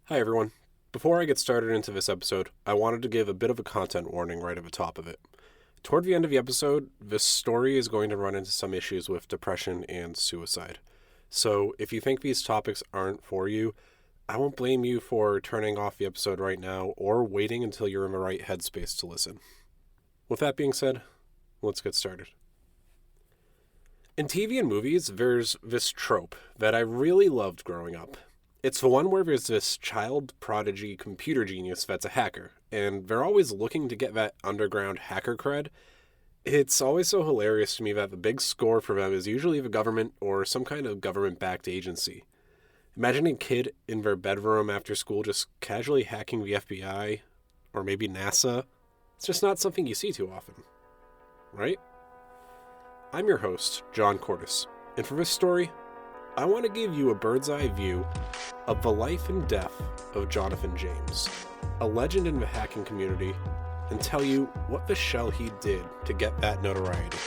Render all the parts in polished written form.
Hi everyone. Before I get started into this episode, I wanted to give a bit of a content warning right at the top of it. Toward the end of the episode, this story is going to run into some issues with depression and suicide. So if you think these topics aren't for you, I won't blame you for turning off the episode right now or waiting until you're in the right headspace to listen. With that being said, let's get started. In TV and movies, there's this trope that I really loved growing up. It's the one where there's this child prodigy computer genius that's a hacker, and they're always looking to get that underground hacker cred. It's always so hilarious to me that the big score for them is usually the government or some kind of government-backed agency. Imagine a kid in their bedroom after school just casually hacking the FBI, or maybe NASA. It's just not something you see too often, right? I'm your host, John Cordes, and for this story, I want to give you a bird's eye view of the life and death of Jonathan James, a legend in the hacking community, and tell you what the shell he did to get that notoriety.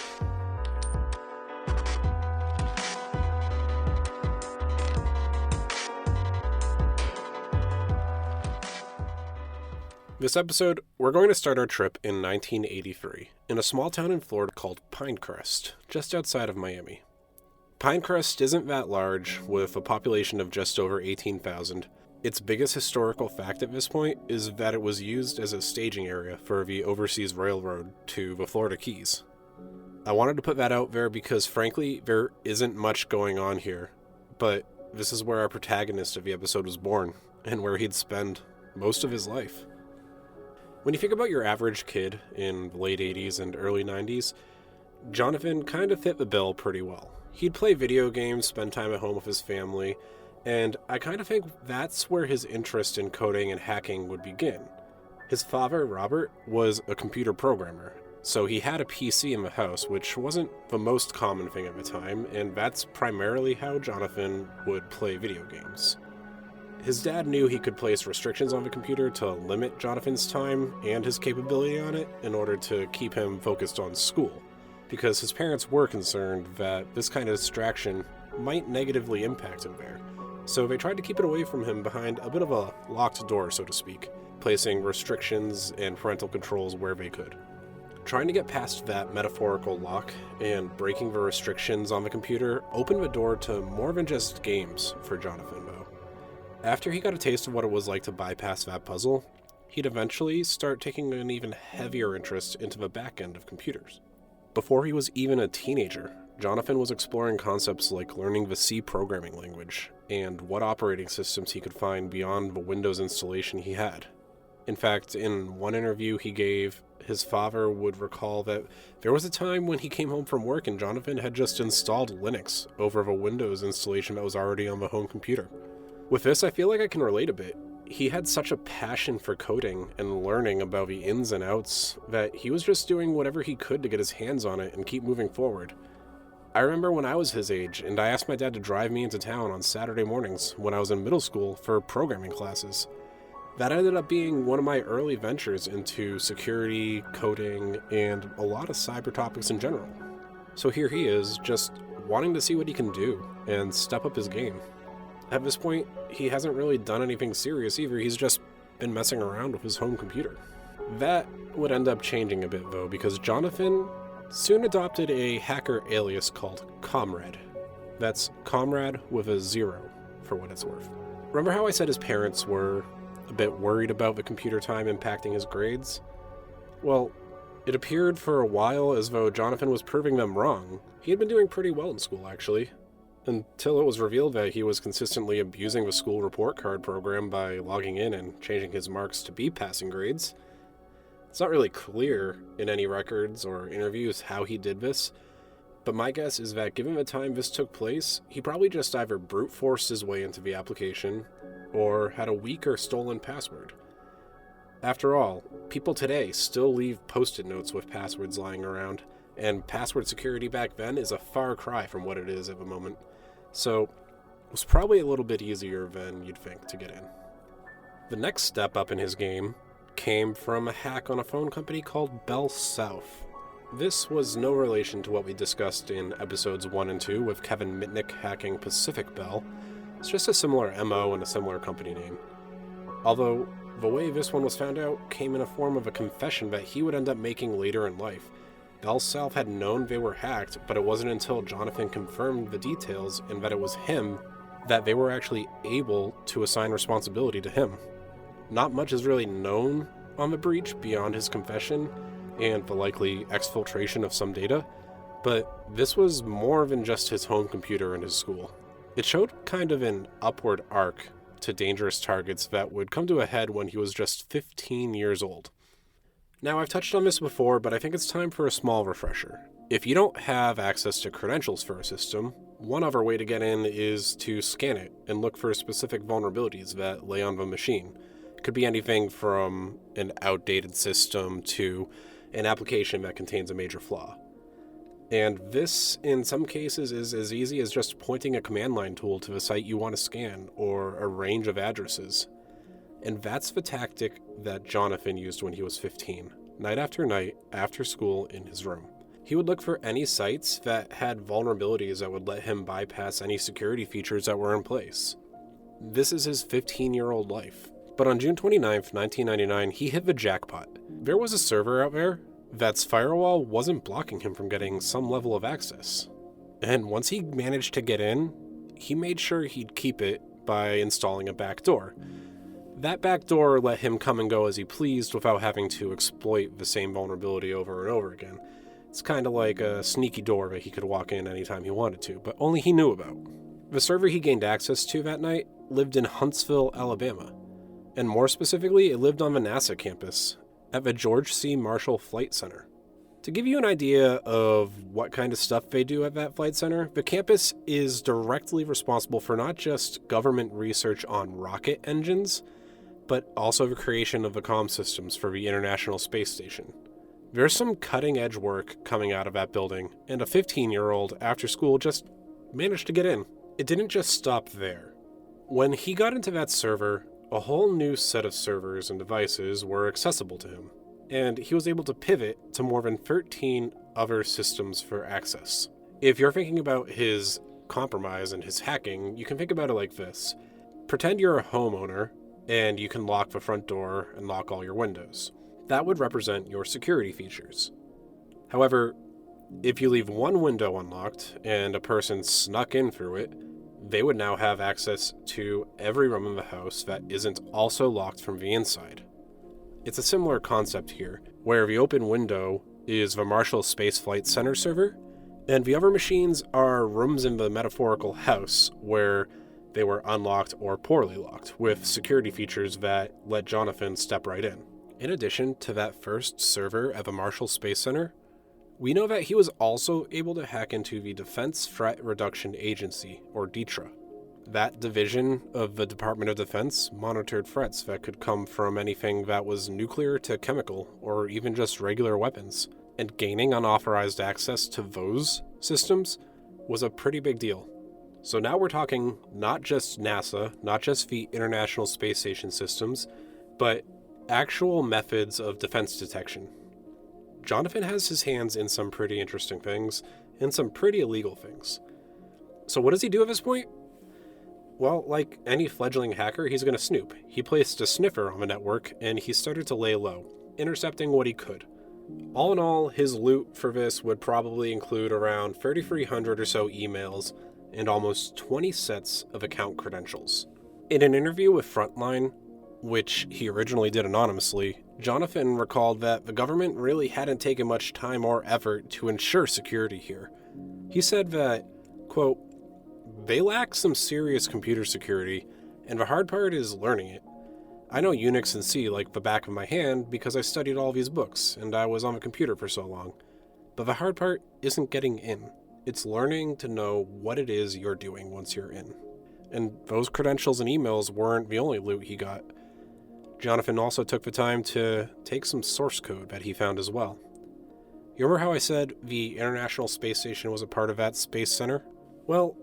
This episode, we're going to start our trip in 1983 in a small town in Florida called Pinecrest, just outside of Miami. Pinecrest isn't that large, with a population of just over 18,000. Its biggest historical fact at this point is that it was used as a staging area for the overseas railroad to the Florida Keys. I wanted to put that out there because, frankly, there isn't much going on here, but this is where our protagonist of the episode was born, and where he'd spend most of his life. When you think about your average kid in the late 80s and early 90s, Jonathan kind of fit the bill pretty well. He'd play video games, spend time at home with his family, and I kind of think that's where his interest in coding and hacking would begin. His father, Robert, was a computer programmer, so he had a PC in the house, which wasn't the most common thing at the time, and that's primarily how Jonathan would play video games. His dad knew he could place restrictions on the computer to limit Jonathan's time and his capability on it in order to keep him focused on school, because his parents were concerned that this kind of distraction might negatively impact him there. So they tried to keep it away from him behind a bit of a locked door, so to speak, placing restrictions and parental controls where they could. Trying to get past that metaphorical lock and breaking the restrictions on the computer opened the door to more than just games for Jonathan, though. After he got a taste of what it was like to bypass that puzzle, he'd eventually start taking an even heavier interest into the back end of computers. Before he was even a teenager, Jonathan was exploring concepts like learning the C programming language and what operating systems he could find beyond the Windows installation he had. In fact, in one interview he gave, his father would recall that there was a time when he came home from work and Jonathan had just installed Linux over the Windows installation that was already on the home computer. With this, I feel like I can relate a bit. He had such a passion for coding and learning about the ins and outs that he was just doing whatever he could to get his hands on it and keep moving forward. I remember when I was his age, and I asked my dad to drive me into town on Saturday mornings when I was in middle school for programming classes. That ended up being one of my early ventures into security, coding, and a lot of cyber topics in general. So here he is, just wanting to see what he can do and step up his game. At this point, he hasn't really done anything serious either, he's just been messing around with his home computer. That would end up changing a bit though, because Jonathan soon adopted a hacker alias called Comrade. That's Comrade with a 0, for what it's worth. Remember how I said his parents were a bit worried about the computer time impacting his grades? Well, it appeared for a while as though Jonathan was proving them wrong. He had been doing pretty well in school, actually, until it was revealed that he was consistently abusing the school report card program by logging in and changing his marks to be passing grades. It's not really clear in any records or interviews how he did this, but my guess is that given the time this took place, he probably just either brute forced his way into the application or had a weak or stolen password. After all, people today still leave post-it notes with passwords lying around, and password security back then is a far cry from what it is at the moment. So, it was probably a little bit easier than you'd think to get in. The next step up in his game came from a hack on a phone company called Bell South. This was no relation to what we discussed in episodes 1 and 2 with Kevin Mitnick hacking Pacific Bell. It's just a similar MO and a similar company name. Although, the way this one was found out came in a form of a confession that he would end up making later in life. Bell South had known they were hacked, but it wasn't until Jonathan confirmed the details and that it was him that they were actually able to assign responsibility to him. Not much is really known on the breach beyond his confession and the likely exfiltration of some data, but this was more than just his home computer in his school. It showed kind of an upward arc to dangerous targets that would come to a head when he was just 15 years old. Now, I've touched on this before, but I think it's time for a small refresher. If you don't have access to credentials for a system, one other way to get in is to scan it and look for specific vulnerabilities that lay on the machine. It could be anything from an outdated system to an application that contains a major flaw. And this, in some cases, is as easy as just pointing a command line tool to the site you want to scan or a range of addresses. And that's the tactic that Jonathan used when he was 15, night after night, after school in his room. He would look for any sites that had vulnerabilities that would let him bypass any security features that were in place. This is his 15-year-old life. But on June 29th, 1999, he hit the jackpot. There was a server out there that's firewall wasn't blocking him from getting some level of access. And once he managed to get in, he made sure he'd keep it by installing a backdoor. That backdoor let him come and go as he pleased without having to exploit the same vulnerability over and over again. It's kind of like a sneaky door that he could walk in anytime he wanted to, but only he knew about. The server he gained access to that night lived in Huntsville, Alabama. And more specifically, it lived on the NASA campus at the George C. Marshall Flight Center. To give you an idea of what kind of stuff they do at that flight center, the campus is directly responsible for not just government research on rocket engines, but also the creation of the comm systems for the International Space Station. There's some cutting-edge work coming out of that building, and a 15-year-old after school just managed to get in. It didn't just stop there. When he got into that server, a whole new set of servers and devices were accessible to him, and he was able to pivot to more than 13 other systems for access. If you're thinking about his compromise and his hacking, you can think about it like this. Pretend you're a homeowner, and you can lock the front door and lock all your windows. That would represent your security features. However, if you leave one window unlocked and a person snuck in through it, they would now have access to every room in the house that isn't also locked from the inside. It's a similar concept here, where the open window is the Marshall Space Flight Center server, and the other machines are rooms in the metaphorical house where they were unlocked or poorly locked, with security features that let Jonathan step right in. In addition to that first server at the Marshall Space Center, we know that he was also able to hack into the Defense Threat Reduction Agency, or DTRA. That division of the Department of Defense monitored threats that could come from anything that was nuclear to chemical, or even just regular weapons. And gaining unauthorized access to those systems was a pretty big deal. So now we're talking not just NASA, not just the International Space Station systems, but actual methods of defense detection. Jonathan has his hands in some pretty interesting things, and some pretty illegal things. So what does he do at this point? Well, like any fledgling hacker, he's going to snoop. He placed a sniffer on the network, and he started to lay low, intercepting what he could. All in all, his loot for this would probably include around 3,300 or so emails and almost 20 sets of account credentials. In an interview with Frontline, which he originally did anonymously, Jonathan recalled that the government really hadn't taken much time or effort to ensure security here. He said that, quote, "They lack some serious computer security, and the hard part is learning it. I know Unix and C like the back of my hand because I studied all these books and I was on the computer for so long. But the hard part isn't getting in. It's learning to know what it is you're doing once you're in." And those credentials and emails weren't the only loot he got. Jonathan also took the time to take some source code that he found as well. You remember how I said the International Space Station was a part of that space center? Well,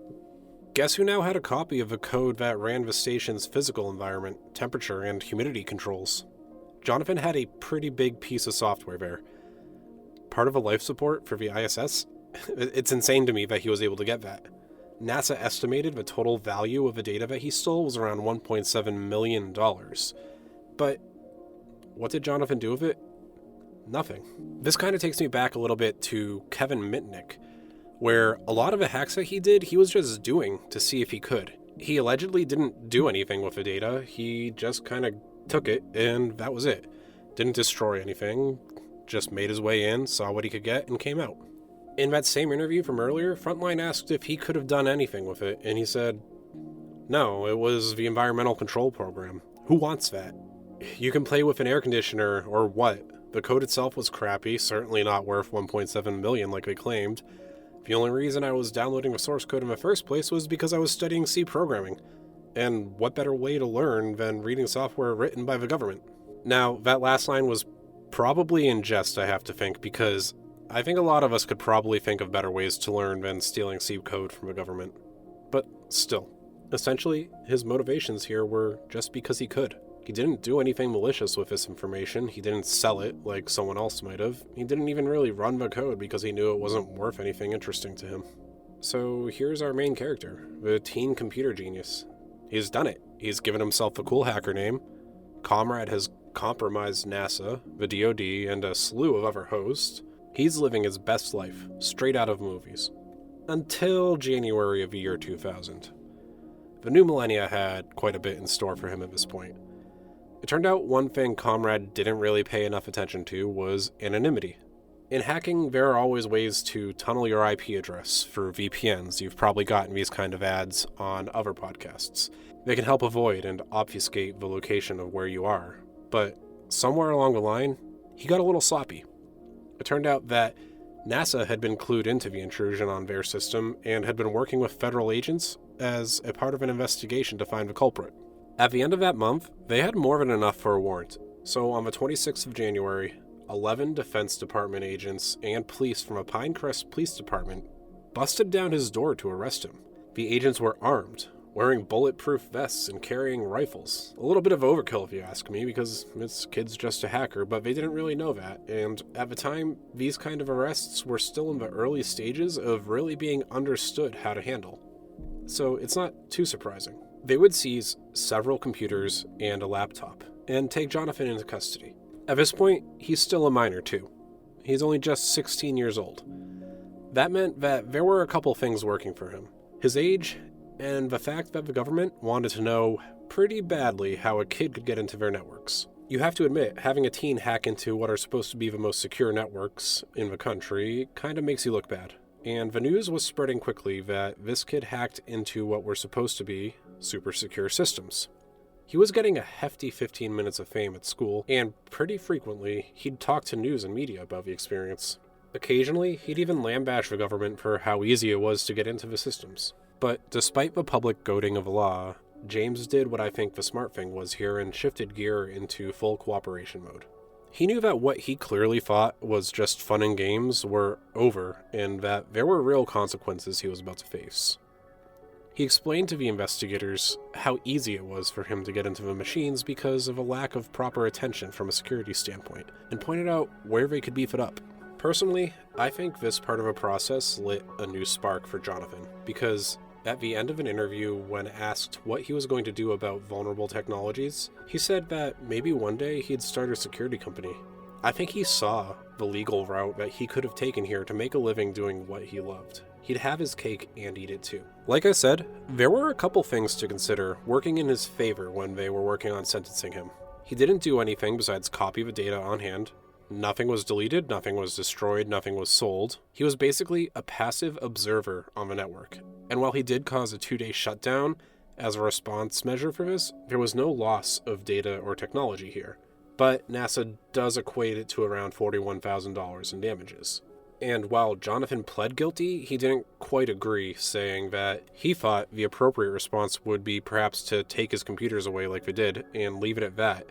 guess who now had a copy of the code that ran the station's physical environment, temperature, and humidity controls? Jonathan had a pretty big piece of software there. Part of a life support for the ISS? It's insane to me that he was able to get that. NASA estimated the total value of the data that he stole was around $1.7 million. But what did Jonathan do with it? Nothing. This kind of takes me back a little bit to Kevin Mitnick, where a lot of the hacks that he did, he was just doing to see if he could. He allegedly didn't do anything with the data, he just kind of took it, and that was it. Didn't destroy anything, just made his way in, saw what he could get, and came out. In that same interview from earlier, Frontline asked if he could have done anything with it, and he said, no, it was the environmental control program. Who wants that? You can play with an air conditioner, or what? The code itself was crappy, certainly not worth $1.7 million like they claimed. The only reason I was downloading the source code in the first place was because I was studying C programming. And what better way to learn than reading software written by the government? Now, that last line was probably in jest, I have to think, because I think a lot of us could probably think of better ways to learn than stealing C code from the government. But still, essentially, his motivations here were just because he could. He didn't do anything malicious with this information, he didn't sell it like someone else might have, he didn't even really run the code because he knew it wasn't worth anything interesting to him. So here's our main character, the teen computer genius. He's done it. He's given himself a cool hacker name. Comrade has compromised NASA, the DoD, and a slew of other hosts. He's living his best life, straight out of movies. Until January of the year 2000. The new millennia had quite a bit in store for him at this point. It turned out one thing Comrade didn't really pay enough attention to was anonymity. In hacking, there are always ways to tunnel your IP address through VPNs. You've probably gotten these kind of ads on other podcasts. They can help avoid and obfuscate the location of where you are. But somewhere along the line, he got a little sloppy. It turned out that NASA had been clued into the intrusion on their system and had been working with federal agents as a part of an investigation to find the culprit. At the end of that month, they had more than enough for a warrant. So on the 26th of January, 11 Defense Department agents and police from a Pinecrest Police Department busted down his door to arrest him. The agents were armed, wearing bulletproof vests and carrying rifles. A little bit of overkill if you ask me, because this kid's just a hacker, but they didn't really know that. And at the time, these kind of arrests were still in the early stages of really being understood how to handle. So it's not too surprising. They would seize several computers and a laptop, and take Jonathan into custody. At this point, he's still a minor too. He's only just 16 years old. That meant that there were a couple things working for him. His age, and the fact that the government wanted to know pretty badly how a kid could get into their networks. You have to admit, having a teen hack into what are supposed to be the most secure networks in the country kinda makes you look bad. And the news was spreading quickly that this kid hacked into what were supposed to be super secure systems. He was getting a hefty 15 minutes of fame at school, and pretty frequently, he'd talk to news and media about the experience. Occasionally, he'd even lambash the government for how easy it was to get into the systems. But despite the public goading of the law, James did what I think the smart thing was here and shifted gear into full cooperation mode. He knew that what he clearly thought was just fun and games were over, and that there were real consequences he was about to face. He explained to the investigators how easy it was for him to get into the machines because of a lack of proper attention from a security standpoint, and pointed out where they could beef it up. Personally, I think this part of the process lit a new spark for Jonathan, because at the end of an interview, when asked what he was going to do about vulnerable technologies, he said that maybe one day he'd start a security company. I think he saw the legal route that he could have taken here to make a living doing what he loved. He'd have his cake and eat it too. Like I said, there were a couple things to consider working in his favor when they were working on sentencing him. He didn't do anything besides copy the data on hand. Nothing was deleted, nothing was destroyed, nothing was sold. He was basically a passive observer on the network. And while he did cause a 2-day shutdown as a response measure for this, there was no loss of data or technology here. But NASA does equate it to around $41,000 in damages. And while Jonathan pled guilty, he didn't quite agree, saying that he thought the appropriate response would be perhaps to take his computers away like they did and leave it at that.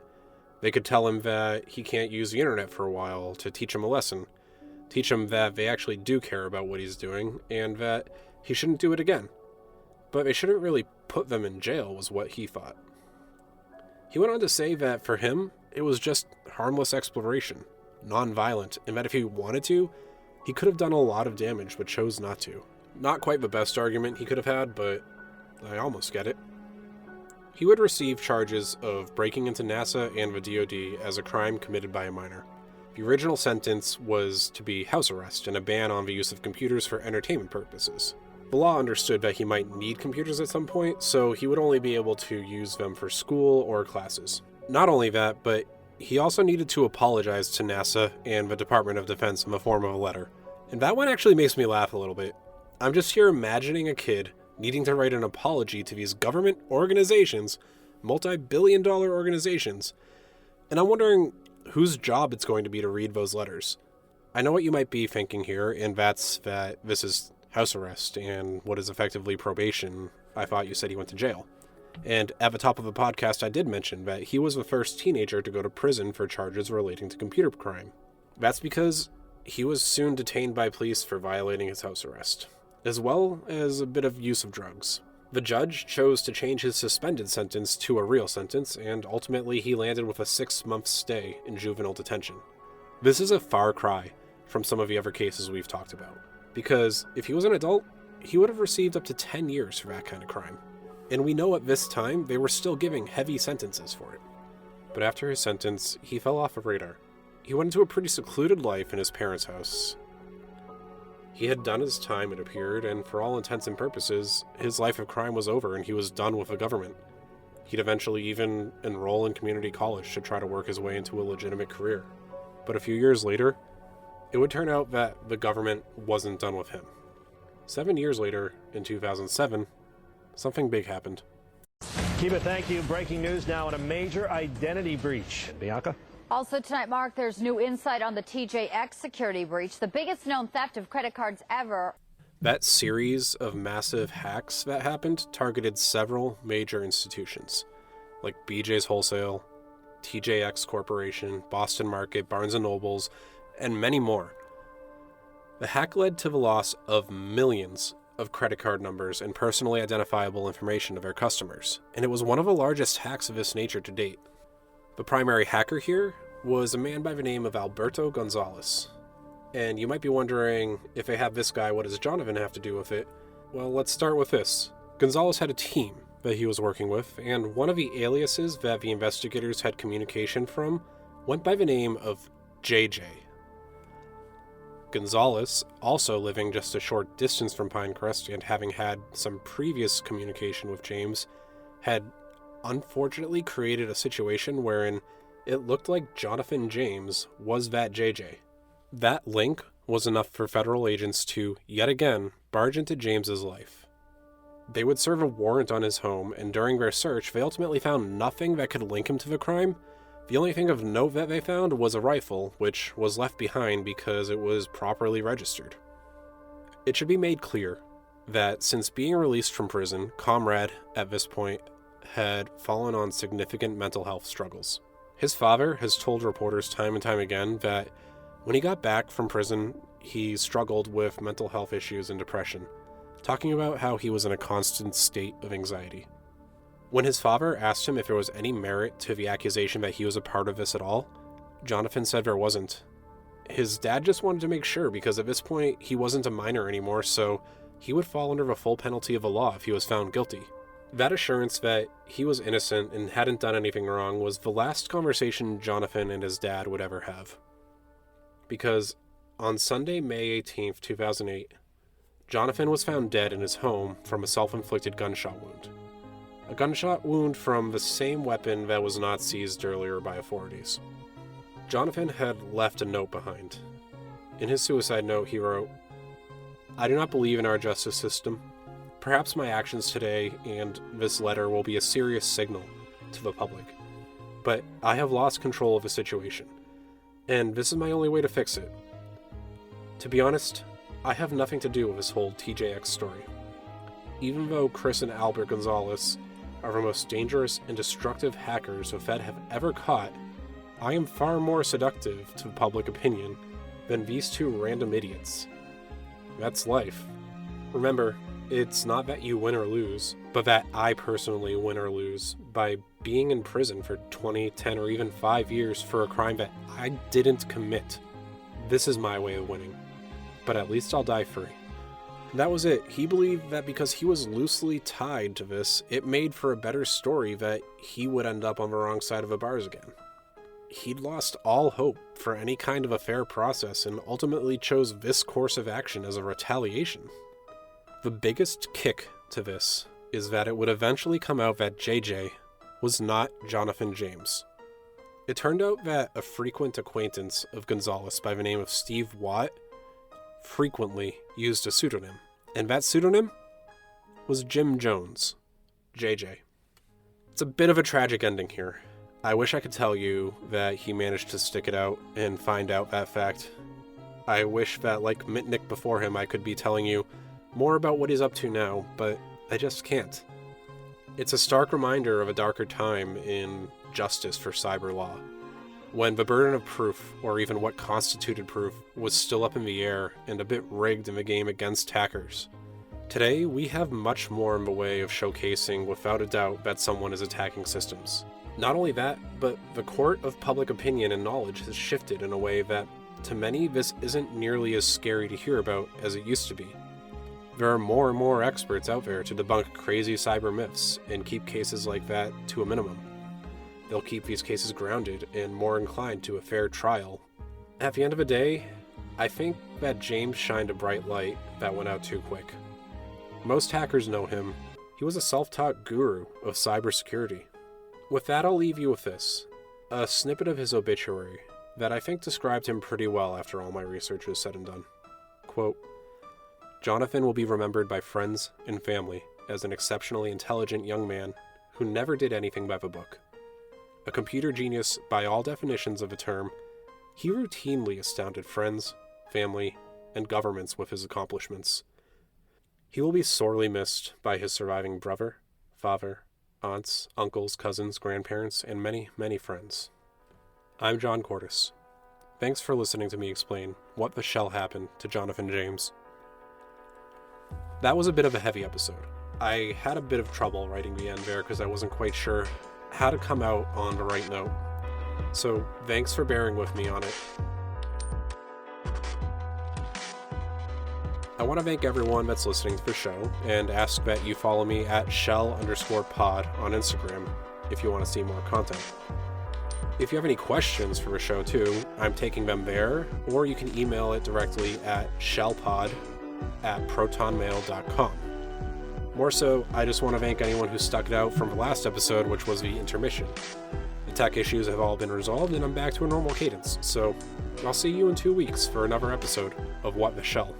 They could tell him that he can't use the internet for a while to teach him a lesson, teach him that they actually do care about what he's doing, and that he shouldn't do it again. But they shouldn't really put them in jail, was what he thought. He went on to say that for him, it was just harmless exploration, non-violent, and that if he wanted to, he could have done a lot of damage but chose not to. Not quite the best argument he could have had, but I almost get it. He would receive charges of breaking into NASA and the DoD as a crime committed by a minor. The original sentence was to be house arrest and a ban on the use of computers for entertainment purposes. The law understood that he might need computers at some point, so he would only be able to use them for school or classes. Not only that, but he also needed to apologize to NASA and the Department of Defense in the form of a letter. And that one actually makes me laugh a little bit. I'm just here imagining a kid needing to write an apology to these government organizations, multi-billion-dollar organizations, and I'm wondering whose job it's going to be to read those letters. I know what you might be thinking here, and that's that this is house arrest and what is effectively probation. I thought you said he went to jail. And at the top of the podcast, I did mention that he was the first teenager to go to prison for charges relating to computer crime. That's because he was soon detained by police for violating his house arrest, as well as a bit of use of drugs. The judge chose to change his suspended sentence to a real sentence, and ultimately he landed with a 6-month stay in juvenile detention. This is a far cry from some of the other cases we've talked about, because if he was an adult, he would have received up to 10 years for that kind of crime. And we know at this time they were still giving heavy sentences for it. But after his sentence, he fell off the radar. He went into a pretty secluded life in his parents' house. He had done his time, it appeared, and for all intents and purposes, his life of crime was over and he was done with the government. He'd eventually even enroll in community college to try to work his way into a legitimate career. But a few years later, it would turn out that the government wasn't done with him. 7 years later, in 2007, something big happened. Kiba, thank you. Breaking news now on a major identity breach. Bianca? Also tonight, Mark, there's new insight on the TJX security breach, the biggest known theft of credit cards ever. That series of massive hacks that happened targeted several major institutions, like BJ's Wholesale, TJX Corporation, Boston Market, Barnes & Nobles, and many more. The hack led to the loss of millions of credit card numbers and personally identifiable information of their customers, and it was one of the largest hacks of this nature to date. The primary hacker here was a man by the name of Alberto Gonzalez. And you might be wondering, if they have this guy, what does Jonathan have to do with it? Well, let's start with this. Gonzalez had a team that he was working with, and one of the aliases that the investigators had communication from went by the name of JJ. Gonzalez, also living just a short distance from Pinecrest and having had some previous communication with James, had unfortunately created a situation wherein it looked like Jonathan James was that JJ. That link was enough for federal agents to, yet again, barge into James's life. They would serve a warrant on his home, and during their search, they ultimately found nothing that could link him to the crime. The only thing of note that they found was a rifle, which was left behind because it was properly registered. It should be made clear that since being released from prison, Comrade, at this point, had fallen on significant mental health struggles. His father has told reporters time and time again that when he got back from prison, he struggled with mental health issues and depression, talking about how he was in a constant state of anxiety. When his father asked him if there was any merit to the accusation that he was a part of this at all, Jonathan said there wasn't. His dad just wanted to make sure because at this point he wasn't a minor anymore, so he would fall under the full penalty of the law if he was found guilty. That assurance that he was innocent and hadn't done anything wrong was the last conversation Jonathan and his dad would ever have. Because on Sunday, May 18th, 2008, Jonathan was found dead in his home from a self-inflicted gunshot wound. A gunshot wound from the same weapon that was not seized earlier by authorities. Jonathan had left a note behind. In his suicide note, he wrote, "I do not believe in our justice system. Perhaps my actions today and this letter will be a serious signal to the public. But I have lost control of the situation, and this is my only way to fix it. To be honest, I have nothing to do with this whole TJX story. Even though Chris and Albert Gonzalez are the most dangerous and destructive hackers the Fed have ever caught, I am far more seductive to public opinion than these two random idiots. That's life. Remember, it's not that you win or lose, but that I personally win or lose by being in prison for 20, 10, or even 5 years for a crime that I didn't commit. This is my way of winning, but at least I'll die free." That was it. He believed that because he was loosely tied to this, it made for a better story that he would end up on the wrong side of the bars again. He'd lost all hope for any kind of a fair process and ultimately chose this course of action as a retaliation. The biggest kick to this is that it would eventually come out that JJ was not Jonathan James. It turned out that a frequent acquaintance of Gonzalez by the name of Steve Watt frequently used a pseudonym, and that pseudonym was Jim Jones, JJ. It's a bit of a tragic ending here. I wish I could tell you that he managed to stick it out and find out that fact. I wish that, like Mitnick before him, I could be telling you more about what he's up to now, but I just can't. It's a stark reminder of a darker time in justice for cyber law, when the burden of proof, or even what constituted proof, was still up in the air and a bit rigged in the game against hackers. Today, we have much more in the way of showcasing without a doubt that someone is attacking systems. Not only that, but the court of public opinion and knowledge has shifted in a way that, to many, this isn't nearly as scary to hear about as it used to be. There are more and more experts out there to debunk crazy cyber myths and keep cases like that to a minimum. They'll keep these cases grounded and more inclined to a fair trial. At the end of the day, I think that James shined a bright light that went out too quick. Most hackers know him. He was a self-taught guru of cybersecurity. With that, I'll leave you with this, a snippet of his obituary that I think described him pretty well after all my research is said and done. Quote, "Jonathan will be remembered by friends and family as an exceptionally intelligent young man who never did anything by the book. A computer genius by all definitions of the term, he routinely astounded friends, family, and governments with his accomplishments. He will be sorely missed by his surviving brother, father, aunts, uncles, cousins, grandparents, and many, many friends. I'm John Cordes. Thanks for listening to me explain what the shell happened to Jonathan James." That was a bit of a heavy episode. I had a bit of trouble writing the end there because I wasn't quite sure how to come out on the right note. So thanks for bearing with me on it. I want to thank everyone that's listening to the show and ask that you follow me at shell_pod on Instagram if you want to see more content. If you have any questions for the show too, I'm taking them there, or you can email it directly at shellpod@protonmail.com. More so, I just want to thank anyone who stuck it out from the last episode, which was the intermission. The tech issues have all been resolved and I'm back to a normal cadence, so I'll see you in 2 weeks for another episode of What the Shell.